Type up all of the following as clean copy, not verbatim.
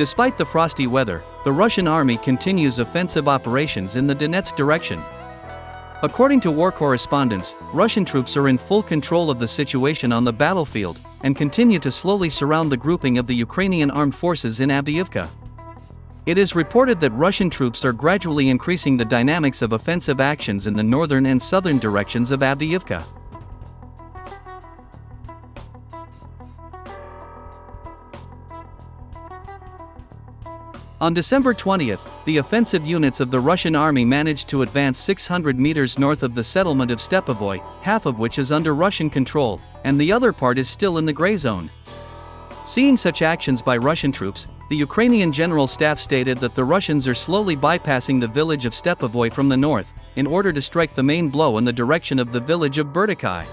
Despite the frosty weather, the Russian army continues offensive operations in the Donetsk direction. According to war correspondents, Russian troops are in full control of the situation on the battlefield and continue to slowly surround the grouping of the Ukrainian armed forces in Avdiivka. It is reported that Russian troops are gradually increasing the dynamics of offensive actions in the northern and southern directions of Avdiivka. On December 20th, the offensive units of the Russian army managed to advance 600 meters north of the settlement of Stepovoy, half of which is under Russian control, and the other part is still in the gray zone. Seeing such actions by Russian troops, the Ukrainian General Staff stated that the Russians are slowly bypassing the village of Stepovoy from the north, in order to strike the main blow in the direction of the village of BORZZIKMAN.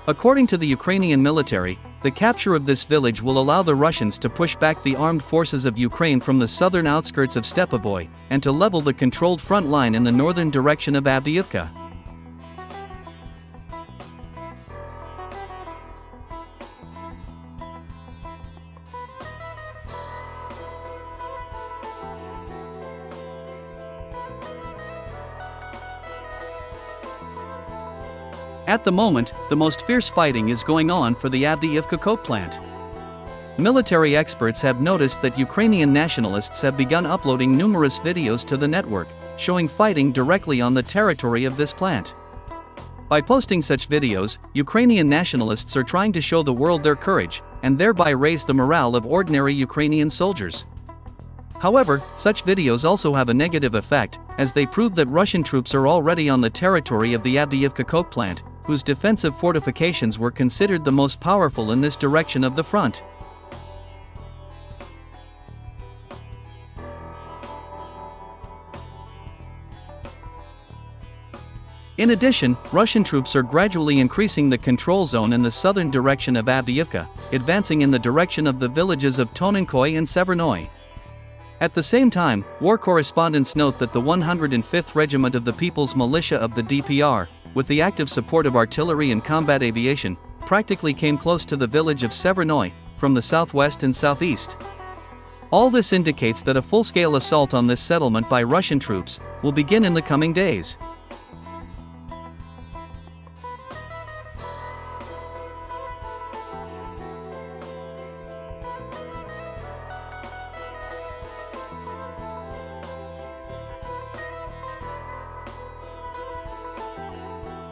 According to the Ukrainian military, the capture of this village will allow the Russians to push back the armed forces of Ukraine from the southern outskirts of Stepovoy, and to level the controlled front line in the northern direction of Avdiivka. At the moment, the most fierce fighting is going on for the Avdiivka coke plant. Military experts have noticed that Ukrainian nationalists have begun uploading numerous videos to the network, showing fighting directly on the territory of this plant. By posting such videos, Ukrainian nationalists are trying to show the world their courage, and thereby raise the morale of ordinary Ukrainian soldiers. However, such videos also have a negative effect, as they prove that Russian troops are already on the territory of the Avdiivka coke plant, whose defensive fortifications were considered the most powerful in this direction of the front. In addition, Russian troops are gradually increasing the control zone in the southern direction of Avdiivka, advancing in the direction of the villages of Tonenkoye and SEVERNOYE. At the same time, war correspondents note that the 105th Regiment of the People's Militia of the DPR, with the active support of artillery and combat aviation, practically came close to the village of SEVERNOYE, from the southwest and southeast. All this indicates that a full-scale assault on this settlement by Russian troops will begin in the coming days.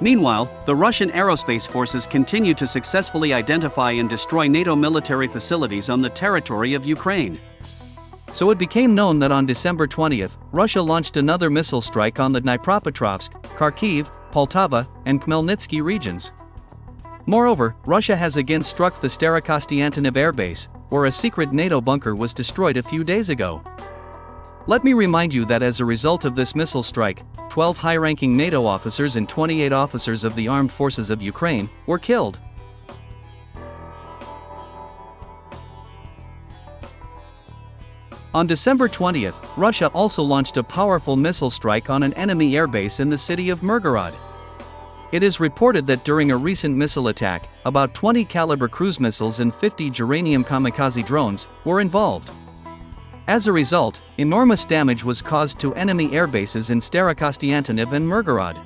Meanwhile, the Russian Aerospace Forces continue to successfully identify and destroy NATO military facilities on the territory of Ukraine. So it became known that on December 20th, Russia launched another missile strike on the Dnipropetrovsk, Kharkiv, Poltava, and Khmelnytskyi regions. Moreover, Russia has again struck the Starokostiantyniv Air Base, where a secret NATO bunker was destroyed a few days ago. Let me remind you that as a result of this missile strike, 12 high-ranking NATO officers and 28 officers of the armed forces of Ukraine were killed. On December 20th, Russia also launched a powerful missile strike on an enemy airbase in the city of Mirgorod. It is reported that during a recent missile attack, about 20 caliber cruise missiles and 50 geranium kamikaze drones were involved. As a result, enormous damage was caused to enemy airbases in Starokostiantyniv and Mirgorod.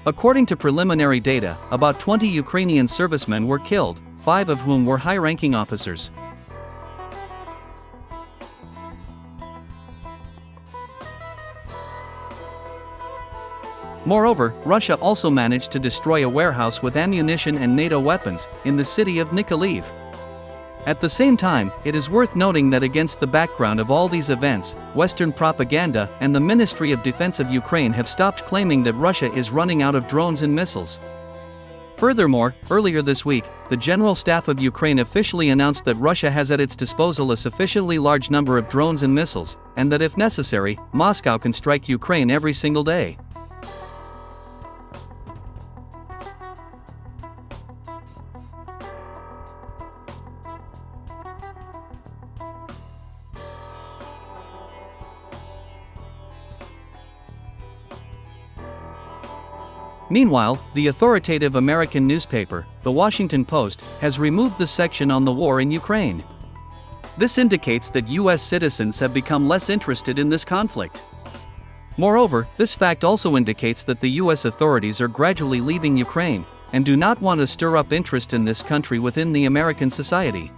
According to preliminary data, about 20 Ukrainian servicemen were killed, 5 of whom were high-ranking officers. Moreover, Russia also managed to destroy a warehouse with ammunition and NATO weapons in the city of Nikolaev. At the same time, it is worth noting that against the background of all these events, Western propaganda and the Ministry of Defense of Ukraine have stopped claiming that Russia is running out of drones and missiles. Furthermore, earlier this week, the General Staff of Ukraine officially announced that Russia has at its disposal a sufficiently large number of drones and missiles, and that if necessary, Moscow can strike Ukraine every single day. Meanwhile, the authoritative American newspaper, The Washington Post, has removed the section on the war in Ukraine. This indicates that US citizens have become less interested in this conflict. Moreover, this fact also indicates that the US authorities are gradually leaving Ukraine, and do not want to stir up interest in this country within the American society.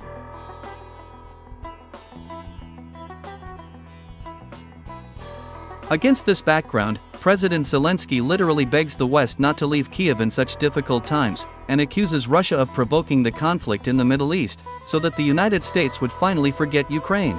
Against this background, President Zelensky literally begs the West not to leave Kiev in such difficult times, and accuses Russia of provoking the conflict in the Middle East, so that the United States would finally forget Ukraine.